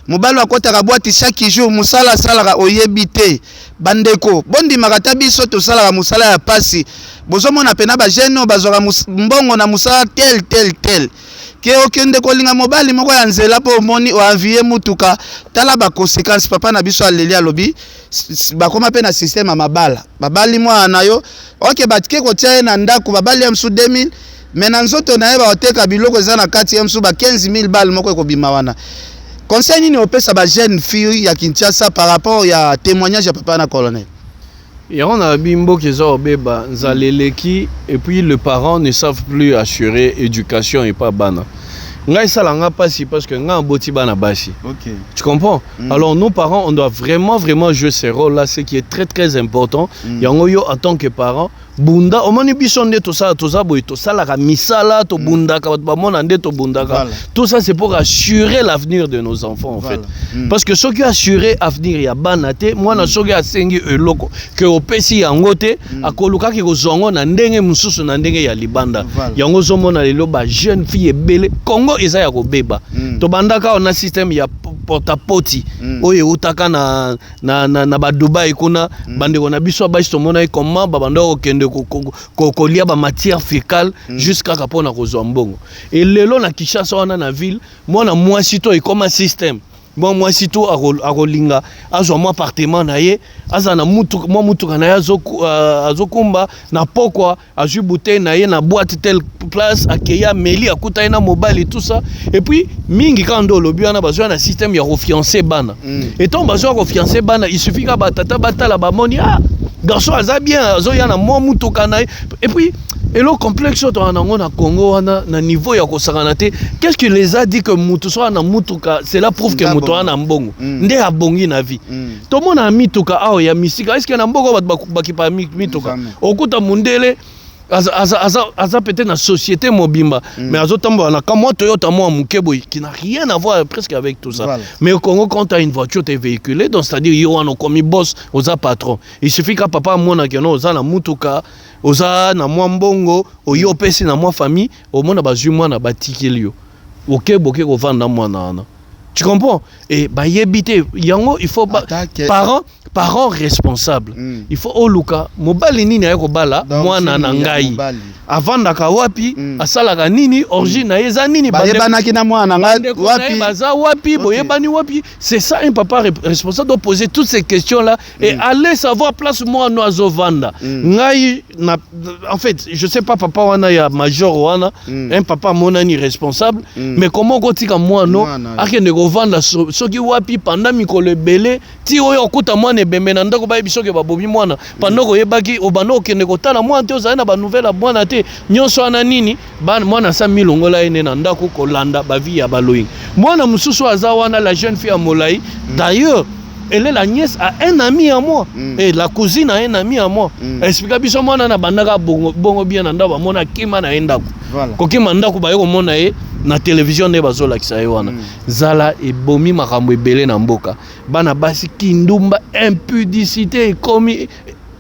mobalo akotaka boîte chaque jour musala sala oyebite bandeko bondi makata biso to sala musala ya pasi bozomona pena ba jeune bazoka mbongo na musala tel ke okende kolinga mobali moko ya nzela po moni o envier mutuka tala ba conséquences papa na biso aleli alobi bakoma pe na système mabala babali mwana yo OK batike ko tia na ndako babali ya msu 2000 mais na nzoto na yeba oteka biloko za na kati ya msu ba 15000 balles moko ko bima wana. Conseil nini opesa ba jeune fille ya Kinshasa par rapport ya témoignage ya papa na colonel? Et on a bimbo qui ont bébé nzaleleki et puis les parents ne savent plus assurer éducation et pas bana. Ngai salanga pasi parce que nga mboti bana basi. OK. Tu comprends? Alors nos parents on doit vraiment jouer ce rôle là, ce qui est très important. Yango yo en tant que parents bunda omoni bisonde to ça boy to ça la misala to bunda ka ba mona nde to bunda ka. Tout ça c'est pour assurer l'avenir de nos enfants en fait. Parce que ceux qui assurer avenir ya banate moi na soki asengi eloko que opesi yango te akoluka ki kozongo na ndenge mususu na ndenge ya libanda. Yango zo mona lelo ba jeune fille ebele Congo eza ya kobeba. To bandaka on a système ya portapoti oyo utaka na ba Dubai kuna bande kona biso ba to mona comment ba banda okende kolia ba matière fécale jusqu'à kapona kozwa mbongo. Et lelo na Kinshasa wana na ville mwana mwasi to ekoma système moi sitôt à rolinga azwa mo appartement na ye azana mutu mo mutu kana azokumba na pokwa azu bouteille na ye na boîte telle place akeya meli akuta na mobile et tout ça et puis mingi quand lobi wana bazwa na système ya refiancé bana et ton bazwa refiancé bana il suffit ka batata batala ba moni garçon aza bien azo yana mo mutu kana et puis Et le complexe au Congo na niveau ya kosakanate, qu'est-ce qui les a dit que mutuso na mutuka, cela prouve que mutuso na mbongo. Nde abongi na vie. Tout le monde a mituka ao ya misika. Est-ce qu'il y a mbongo baki pa mituka? Okuta mundele aza peut-être na société mobimba, mais azotambo na kamo Toyota mo mukebo qui n'a rien à voir presque avec tout ça. Voilà. Mais au Congo quand tu as une voiture tu es véhiculé, donc c'est-à-dire yo on comme boss aux patron. Il suffit que papa mona que oza na mutuka, oza na mwa mbongo, oyo pesi na mwa famille, au mona bazui mwana batikeli yo. Okebo ke ko vanda mwana na. Tu comprends? Et bah yebité yango il faut parents responsables. Il faut oluka mobali nini ayako bala mwana na ngai. Avant ndaka wapi asalaka nini origine na eza nini bayebanaki na mwana ngai wapi baza wapi boyebani wapi. C'est ça un papa responsable de poser toutes ces questions là et aller savoir place moi no azovanda. Ngai en fait je sais pas papa wana ya major wana un papa monani responsable mais comment kotika moi no akende ko vanda soki wapi pendant mikolo belé ti oyo okuta mwana ebembe na ndako ba bisoke ba bobi mwana pendant ko yebaki obano kende ko tala mwana te ozana na ba nouvelle mwana te nyonso ana nini ba mwana sa milongola ene na ndako ko landa ba vie ya baloing mwana mususu aza wana la jeune fille à Molai d'ailleurs elle est la nièce à un ami à moi et la cousine à un ami à moi explique biso mwana na bandaka bongo bien na ndako mona kima na endako ko kima ndako ba yo mona e na télévision ne bazola kisaye wana zala e bomi makambo ebele na mboka bana basi kindumba impudicité commis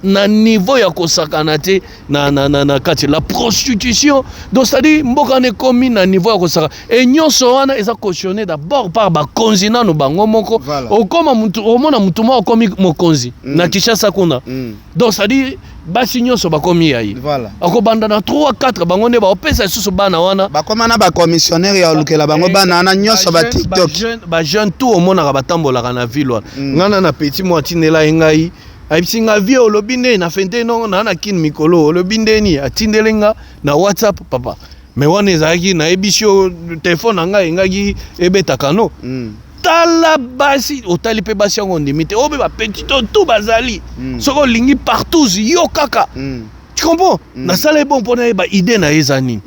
na niveau ya kosakana te na kati la prostitution donc c'est-à-dire mboka ne commis na niveau ya kosaka et nyonso wana eza cautionné d'abord par ba konzi na no bango moko okoma mutu omona mutu mo komi mokonzi na Kinshasa kuna donc c'est-à-dire basi nyonso bakomi yayi akobanda na 3 4 bango ne ba opesa susu bana wana bakoma na ba commissionnaire ya lukela bango bana na nyonso ba TikTok ba jeune tout omona ka batambola na ville wana ngana na petit mo atinela engai abisinga vie olobinde na fente non na kin mikolo olobinde ni atindelenga na WhatsApp papa mais wana ezaki na ebisio téléphone nga engaki ebetaka no tala basi otali pe basi yango ndimite obe ba petit tout bazali soko lingi partout yo kaka tu comprends na sala bon pona ba idée na ezani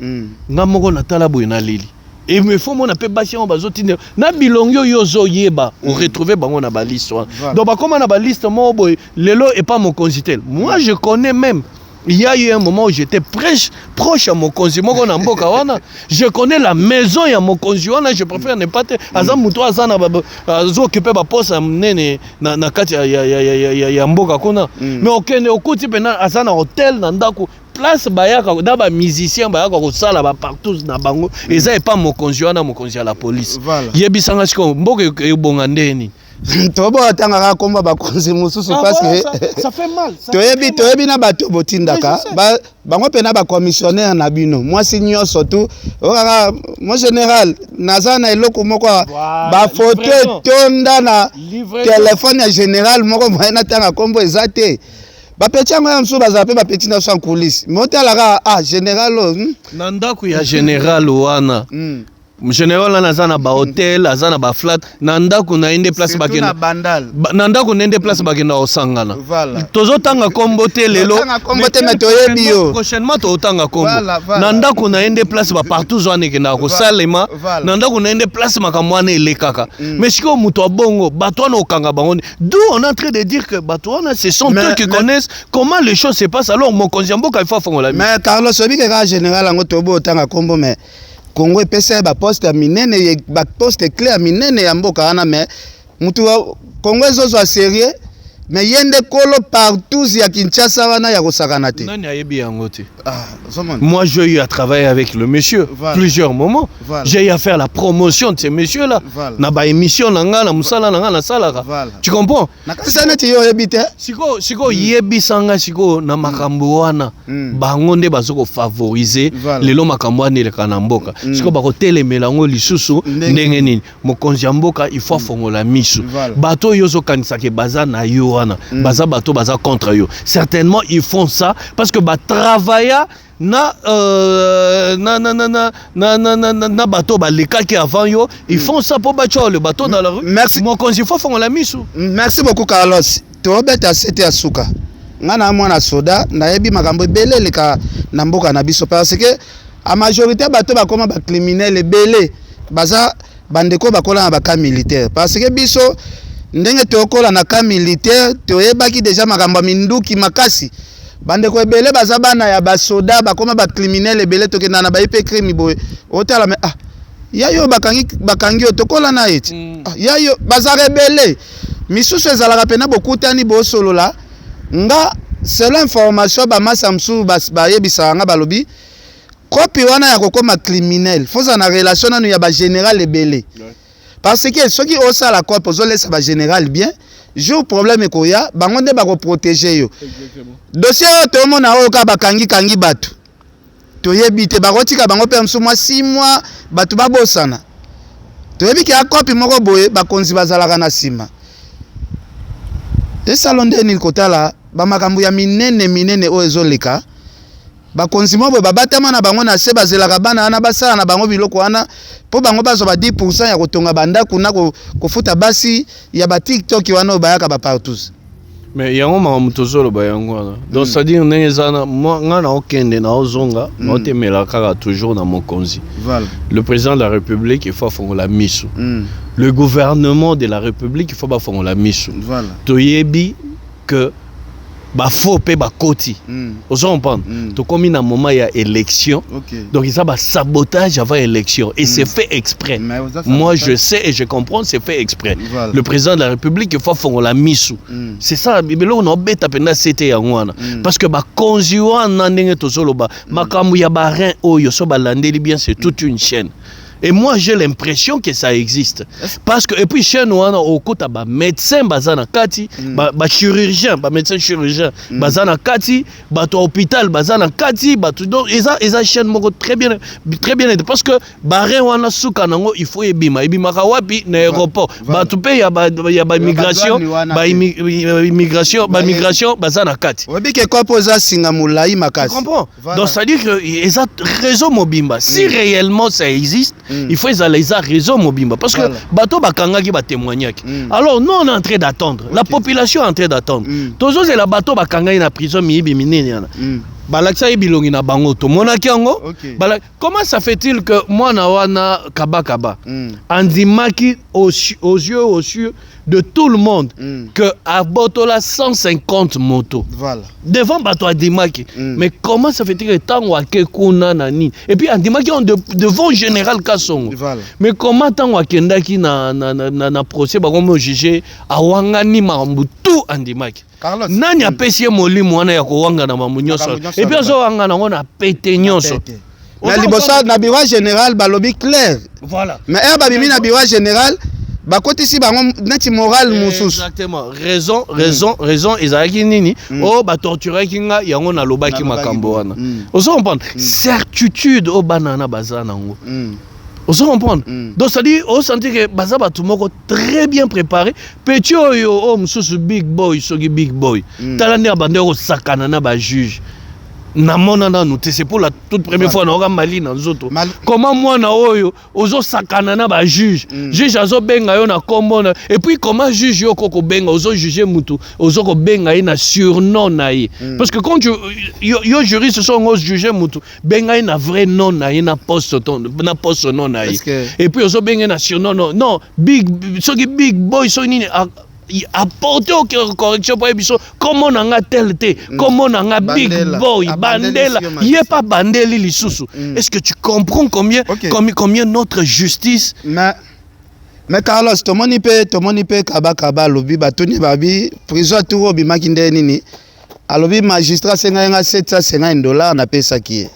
nga moko na tala boy na lili. Et me faut mon appel bâtiment bazotine na bilongyo yozo yeba on retrouver bango na baliste donc bah comme on a baliste moi boy lelo et pas mon consitel moi je connais même il y a eu un moment où j'étais proche à mon consi moi on a mboka wana je connais la maison ya mon consi wana je préfère ne pas te azam muto azana zo occuper ba poste nene na kati ya mboka kuna mais okende okuti pena azana hotel na ndako place bayaka da ba musicien bayaka ko sala ba partout na bango eza et pas mokonzi wana mokonzi à la police yebisanga siko mboka ebonga ndeni tobo atanga komba ba konzi mususu parce que ça fait mal toyebi na bato botindaka bango pena ba commissionnaire na bino moi signyo surtout okaka mon général nazana eloko moko ba photo tonda na téléphone ya général moko moyena tanga kombo ezate ba petit yango ya mso bazape ba petit na sans coulisse motalaka général na ndako ya général wana général azana ba hotel azana ba flat na ndako na ende place bakena na ndako na ende place bakena osangana tozo tanga kombo te lelo kombo te na toyebi yo prochainement to tanga kombo na ndako na ende place ba partout zone kena ko salema na ndako na ende place makamwana elekaka mais siko muto bongo bato na okanga bango d'où on est en train de dire que bato na ce sont eux qui connaissent comment les choses se passent alors mon konziambo ka faut fongola mais Carlos obi ke général ngo tobo tanga kombo mais Congo pesa ba poste minene ba poste clé minene ya mboka wana mais mutu Congo ezozo sérieux mais yende kolo partout ya Kinshasa wana ya kosakana te nani ayebi yango te moi j'ai eu à travailler avec le monsieur plusieurs moments j'ai eu à faire la promotion de ces messieurs là na ba émission na nga na musala na nga na salaka tu comprends ça neti yo yebite siko yebi sanga siko na makambo wana bango nde bazoko favoriser lelo makambo wana le kana mboka siko bako telemela ngo lisusu ndenge nini mokonzi ya mboka il faut fongola misu bato yozo kanisa ke baza na yo baza bato baza contre yo certainement ils font ça parce que ba travailler na bateau balekaki avant yo ils font ça pour battre le bateau dans la rue merci mon konzi faut fongola misu merci beaucoup Carlos to beta c'était asuka nga na mwana soda nayebi makambo ebele leka na mboka na biso parce que a majorité bato bakoma ba criminel ebele baza bandeko bakola na baka militaire parce que biso ndenge tokola na ka militaire toyebaki déjà makambo minduki makasi bandeko ebele baza bana ya basoda bakoma ba criminel ebele tokenda na ba ipe crime boy otala me yayo bakangi tokola na eti yayo baza rebele misusu ezalaka pena bokutani bosolola nga selon information ba masamsu bayebisa nga balobi kopi wana ya kokoma criminel foza na relation nanu ya ba général ebele parce que soki osala kopi ozolesa ba général bien jour problème ekoya bango nde bako protéger yo dossier oyo tomona oyo ka bakangi bato toyebi te bakotika bango pe msu mwa 6 mois bato babosana toyebi ke akopi moko boye bakonzi bazalaka na sima te salon ndeni kotala bamakambo ya minene oyo ezoleka bakonzi mo boye babatama na bango na se bazelaka bana wana basala na bango biloko wana po bango bazwa ba 10% ya kotonga bandako na kofuta basi ya ba TikTok wana bayaka ba partout. Mais yango makambo tozoloba yango wana donc c'est-à-dire ndenge ezana nga na okende na ozonga na otemela kaka toujours na mokonzi. Voilà. Le président de la République il faut afongola miso. Le gouvernement de la République il faut bafongola miso. Voilà. Toyebi que ba faux pe ba koti. Ozo comprendre. To comme na moment il y a élection. Okay. Donc il y a ba sabotage avant élection et c'est fait exprès. Moi je sais et je comprends c'est fait exprès. Voilà. Le président de la République il faut faire la mise. C'est ça mais là on a bête pena c'était yangoana parce que ba konziwa na ndenge tozolo ba makambu ya ba rein oyo so ba landeli bien c'est toute une chaîne. Et moi j'ai l'impression que ça existe parce que et puis chez nous on a au côté ba médecin bazana kati ba chirurgien ba médecin chirurgien bazana kati ba to hôpital bazana kati ba tout donc eza chaîne moko très bien parce que ba rein wana suka nango il faut ebima ka wapi na aéroport ba tout pe ya ba migration bazana kati obi ke ko poza singa mulai makasi. Tu comprends? Donc ça dit que eza réseau mobimba si réellement ça existe il faut les raison mobimba parce que bateau bakanga qui va témoigner. Alors nous on est en train d'attendre. La population est en train d'attendre. Toujours c'est la bateau bakanga na prison mibi minene yana. Balaksa ebilongi na bango to monaki yango. Comment ça fait-il que moi na wana kaba andimaki aux yeux de tout le monde que à Botola 150 motos. Voilà. Devant bateau andimaki. Mais comment ça fait-il que tant wake kuna nani et puis andimaki on devant général Kassongo. Voilà. Mais comment tant wakendaki na procès ba comme juger awangani mambu tout andimaki. Nani apesi molimo wana ya kowanga na mamunyoso et puis azo wanga na ngona pete nyonso na libosa na bureau général balobi clair. Voilà. Mais babimi na bureau général bakotisi bango neti moral mususu. Exactement. Raison ezalaki nini o ba torturer kinga yango na lobaki makambo wana. Ozo comprendre certitude o banana bazana ngo. Vous comprenez? Donc ça dit, on sentit que Bazaba Tumoko très bien préparé. Petit homme sous big boy, big boy. Talane abandonné sakanana ba juge. Namonana nous c'est pour la toute première fois na Mali na nzoto. Comment moi na oyo ozo sakanana ba juge. Juge azo benga yo na kombo na et puis comment juge yo koko benga ozo juger mutu ozo ko benga na surnom na yi. Parce que quand yo juriste sont ozo juger mutu benga na vrai nom na yi na poste nom na yi. Et puis ozo benga na surnom non big boy so nini apporter aux corrections pour émission comment on a tel té comment on a big boy bandela il est pas bandeli lisusu. Est-ce que tu comprends combien notre justice mais Carlos tomoni pe kaba lobi batoni babi prison tour bimaki nde nini alobi magistrat senga $750 na pesa ki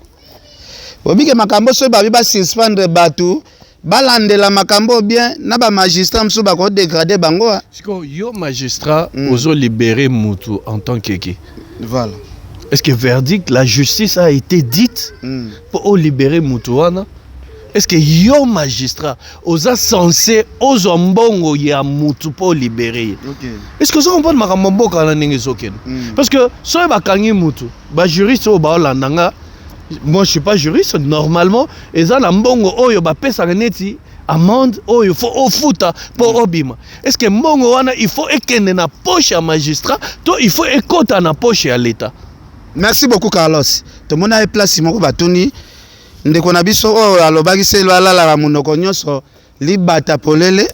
obi ke makambo so babi ba suspendre batu balandela makambo bien na ba magistrat mso ba ko dégrader bango. Siko yo magistrat ozo libérer mutu en tant que voilà. Est-ce que verdict la justice a été dite pour libérer mutu wana? Est-ce que yo magistrat oza censé ozo mbongo ya mutu pour libérer? Est-ce que ça on peut makambo mboka na ndenge zoken? Parce que so ba kangi mutu ba juriste o ba landanga. Moi je suis pas juriste normalement et ça na mbongo oyo ba pesa neti amende oh il faut ofuta pour obima. Est-ce que mbongo wana il faut ekende na poche ya magistrat to il faut ekota na poche ya l'état? Merci beaucoup Carlos. To mona e place moko batuni ndeko na biso o alobaki se lala la munoko nyonso libata polele.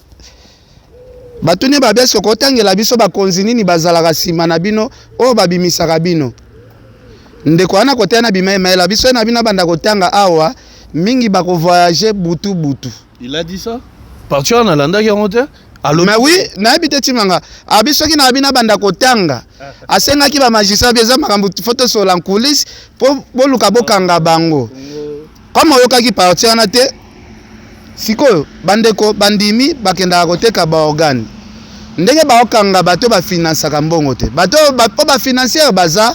Batuni ba beso ko tangela biso ba konzini ni bazala kasima na bino o babimisa kabino. Ndeko ana kote na bima emaela biso na bina banda kotanga awa mingi ba ko voyager butu butu. Il a dit ça? Parti en Alanda qui remonte? Mais oui, na habité timanga. Abiso ki na bina banda kotanga. Asenga ki ba magistrat beza makambo photo sur la coulisse po luka bokanga bango. Comme oyoka ki parti ana te sikoyo bandeko bandimi bakenda koteka ba organe. Ndenge ba okanga bato ba finance ka mbongo te. Bato ba financier baza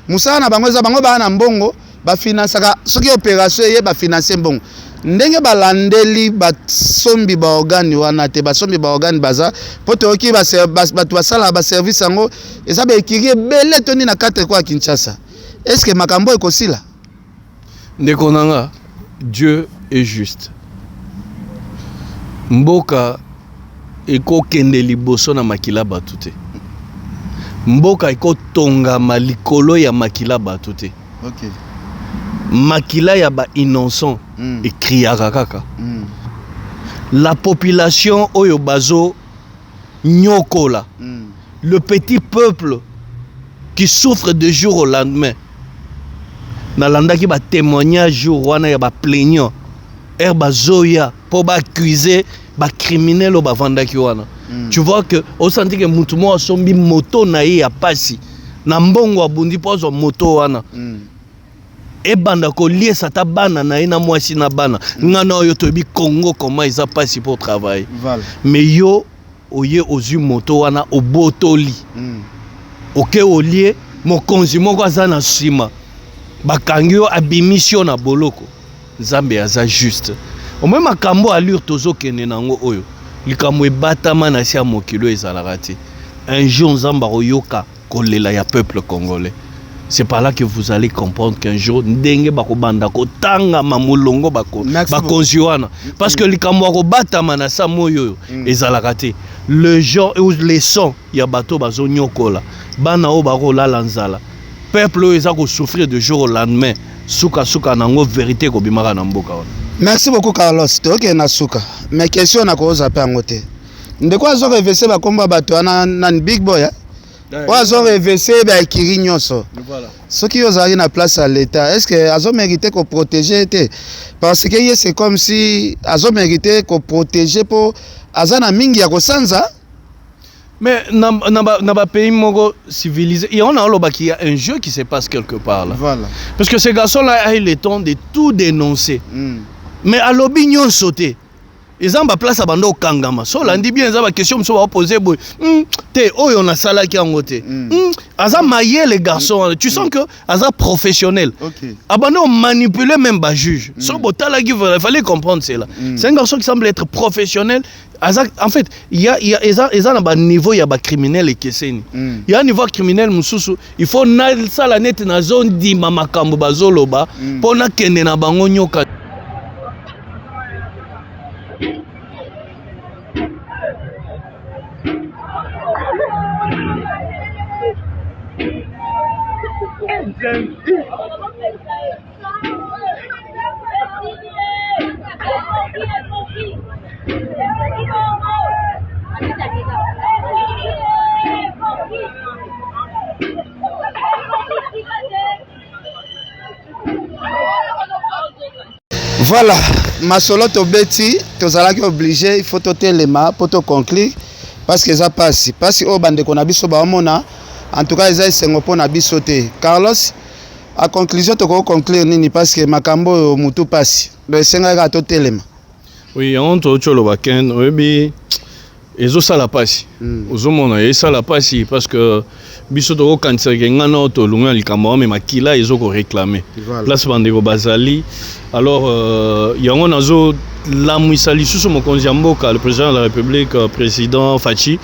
musala na bango za bango ba na mbongo ba finance ka soki opération ye ba financer mbongo. Ndenge balandeli basombi ba organe wana te basombi ba organe baza poto oki ba bato basala ba service yango eza ba ekiri bele toni na 4 kwa Kinshasa. Est-ce que makambo ekosila? Ndeko nanga, Dieu est juste. Mboka eko kende liboso na makila batu te. Mboka eko tonga malikolo ya makila batu te. OK. Makila ya ba innocent et kriaka kaka. La population oyo bazo nyokola. Le petit peuple qui souffre de jour au lendemain. Nalanda ki ba témoignage jour wana ya ba plaignant. Bazoya pour ba accuser ba criminel ou ba vandaki wana. Tu vois que au senti que mutumo sombi moto na ye ya pasi. Na mbongo abundi pozo moto wana. Et banda ko lié sata bana na ina mwasi na bana ngana oyo tobi Congo comment ils a passé pour travailler mais yo oye ozu moto wana obotoli OK olie mokonzi moko azana sima bakangi yo abimission na boloko Nzambe aza juste au même makambo allure tozo kene nango oyo likambo ebatama na sia mokilo ezalaka te un jour Nzamba oyoka kolela ya peuple congolais. C'est par là que vous allez comprendre qu'un jour ndenge bakobanda ko tanga mamulongo bako bakonziwana parce que likambo ko batama na sa moyo ezalaka te le genre ou les sons ya bato bazo nyokola bana o bako la lanzala peuple eza ko souffrir de jour au lendemain suka nango vérité ko bimaka na mboka wana. Merci beaucoup Carlos. OK na suka. Mais question na ko za pe ngote. Ndeko azo reverser ba komba bato na big boy Oazo reverser ba ekiri nyonso. Voilà. Ce qui ozali na place à l'état, est-ce que azo mérité ko protéger té parce que c'est comme si azo mérité ko protéger pour azana mingi ya kosanza. Mais na ba pays moko civilisé, et on a il y a un jeu qui se passe quelque part là. Voilà. Parce que ces garçons là ont le temps de tout dénoncer. Mais à l'opinion sauter. Ils ont place à bando kangama. So landi bien ils ont question me sont poser boy. Té oh on a sala qui en côté. Aza maillé les garçons, tu sens que aza professionnel. OK. Abano manipuler même ba juge. So botala qui il fallait comprendre cela. C'est un garçon qui semble être professionnel. En fait, il y a un niveau, il y a un criminel et il y a un niveau criminel, il faut que ça la net na zone di mama kambo bazoloba pour na kende na bango nyoka. Voilà, ma solo to beti, to zalaki obligé, il faut to telema pour to conclure parce que ça passe au bande qu'on a biso ba omona en tout cas ils a sengo pona biso te. Carlos à conclusion to ko conclure nini parce que makambo mutu passe. Le senga ga to telema. Oui, on to cholo ba ken obi ezo sala passe. Ozomona e sala passe parce que biso to kanisa ke ngana to lunga likambo mais makila ezo ko réclamer. Place bande ko bazali. Alors yango nazo la Mouissali sous mon Konziamboka, le président de la République, président Fachi,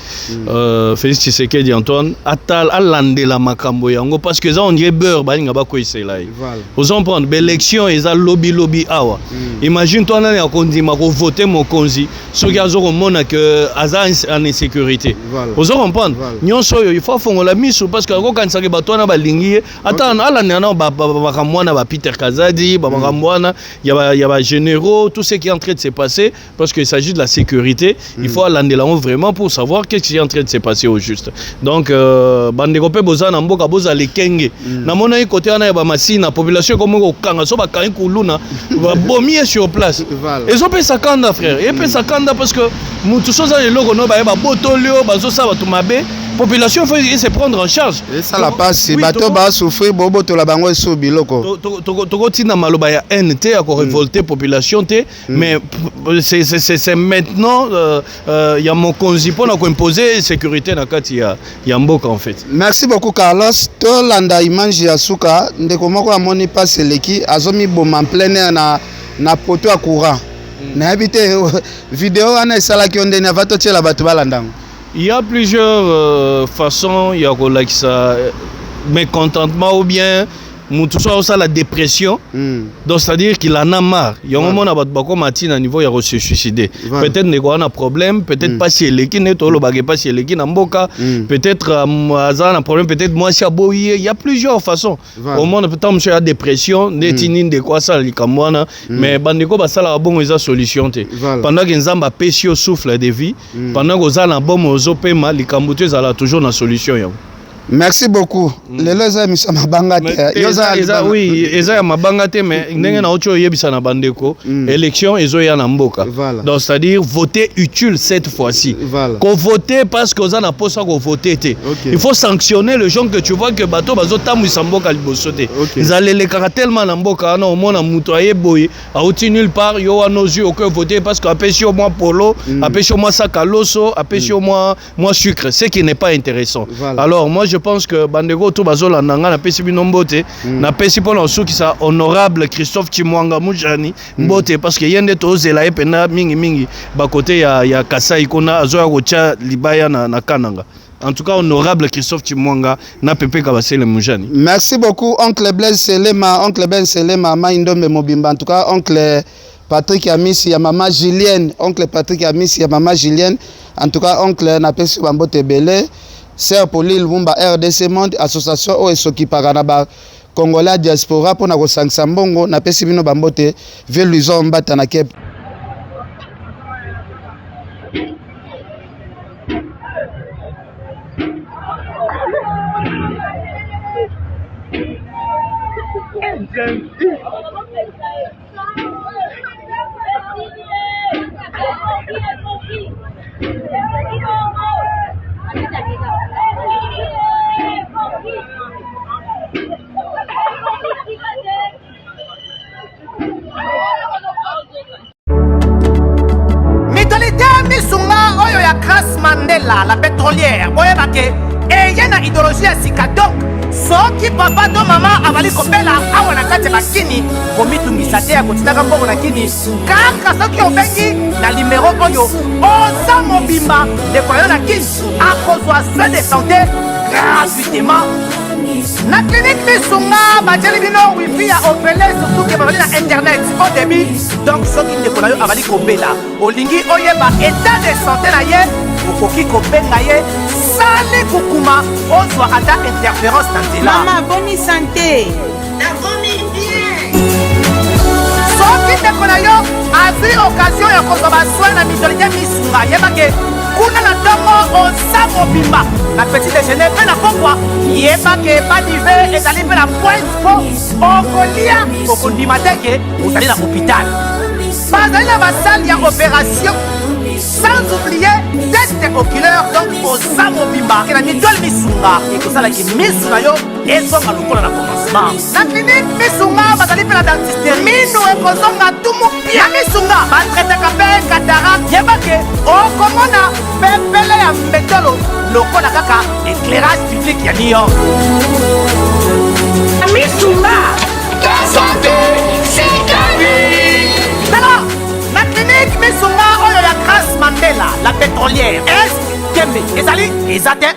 Félix Tshisekedi Antoine, Atal, Alande la Makambo Yango, parce que ça on dirait beurre, bah, il n'y a pas quoi ici là. Vous en prendre, l'élection, ils ont lobby awa. Imagine toi, on a dit, ma voter mon Konzi, ceux qui ont montré que Aza en insécurité. Vous en prendre, il faut faire la mise parce que quand ça va toi, on a lingué, attends, Alande, bah, Peter Kazadi, bah, il y a généraux, tout ce qui est en train de se passer, parce qu'il s'agit de la sécurité, il faut aller là vraiment pour savoir qu'est-ce qui est en train de se passer au juste. Donc, Bandegopé Boza Namboka Boza les Kenge. Na mona côté on a ba machine, la population comme au Kanga, so ba kain kuluna, ba bomier sur place. Ils ont payé 50 frère. Ils payent 50 parce que mutu soza les logo no ba botolio, ba zo sa ba tumabe. Population faut se prendre en charge. Et ça la passe, si bateau ba souffrir bobo to la bango so biloko. Toko tina maloba ya NT à révolter population té, mais c'est maintenant il y a mon konzi pour imposer sécurité na kati ya mboka en fait. Merci beaucoup Carlos. To landa image ya suka ndeko moko amoni passe leki azomi boma en plein air na poto à courant. Na habité vidéo ana sala ki ondeni avato tshela bato balandango. Il y a plusieurs façons, il y a ça mécontentement ou bien tout ça la dépression. Donc c'est-à-dire qu'il en a marre. Il y a un moment où Martin à niveau il a se suicider. Peut-être qu'il y a un problème, peut-être pas si l'équipe n'est pas si l'équipe n'amboka, peut-être un problème, peut-être moi si il y a plusieurs façons. Au monde peut-être monsieur a dépression, netinin de quoi ça likamwana, mais bandeko ba sala bon ils a solution té. Pendant que nzamba pesio souffle de vie, pendant que ça na bon mozo pema likambuté ça la toujours na solution ya. Merci beaucoup. Les gens sont mabanga te. Oui, ils sont mabanga te, mais n'engue na ocho yebisa na bandeko. Élection ils ont ya na mboka. Donc c'est-à-dire voter utile cette fois-ci. Qu'on voter parce que ça n'a pas ça qu'on voter te. Il faut sanctionner les gens que tu vois que bateau bazo tamu samboka libosote. Ils allaient les tellement na mboka na au monde mutoyer boy. A outi nulle part yo à nos yeux aucun voter parce que apêche au moins polo, apêche au moins sakaloso, apêche au moins sucre, ce qui n'est pas intéressant. Alors moi je pense que Bandego to bazola nanga na pesi bino mbote na pesi pona osuki sa honorable Christophe Chimwanga Mujani mbote parce que yende to zela epena mingi ba côté ya Kasai kona azoya kocha libaya na Kananga. En tout cas, honorable Christophe Chimwanga na Pepe Kabasele Mujani. Merci beaucoup oncle Blaise Selema, oncle Ben Selema Maindombe Mobimba. En tout cas, oncle Patrick Amisi ya maman Julienne, oncle Patrick Amisi ya maman Julienne. En tout cas, oncle na pesi bambote belé. Sœur Pauline Lumba RDC Monde association o esoki paranaba Congolais diaspora pour na kosangisa mbongo na pesi bino bambote veluison mbata na Cape. Mitolité misunga oyo ya Grace Mandela la pétrolière boyeba ke eye na idéologie ya sika donc soki papa to mama avali kopela awa na kati bakini komitungisa te ya kotinaka mbongo na kini kaka soki obengi na numéro oyo oza mobimba ndeko na yo na kini akozwa soin de santé gratuitement na clinique misunga batieli bino wifi ya opele surtout ke bazali na internet au début donc soki ndeko na yo avali kobela olingi oyeba état de santé na ye okoki kobenga ye sali kukuma ozwa ata interférence na nzela mama boni santé nakomi bien soki ndeko na yo azwi occasion ya kozwa baswin na mitolite misunga yebake kuna na ntongo oza mobimba na petit déjeuner mpe na pokwa yebake badive ezali mpe na pointe po okolia okondima teke ozali na hôpital bazali na basali ya opération sans oublier test oculaire donc oza mobimba ke na mitole misunga ekosalaki misu na yo ezonga lokola na commencement na clinique misunga bazali mpe na dentiste mino ekozonga tumu pia na misunga batretaka mpe katarak yebake okomona pepele ya mbetolo lokola kaka éclairage public ya New York misunga ta santé c'est ta vie alors na clinique ezali eza te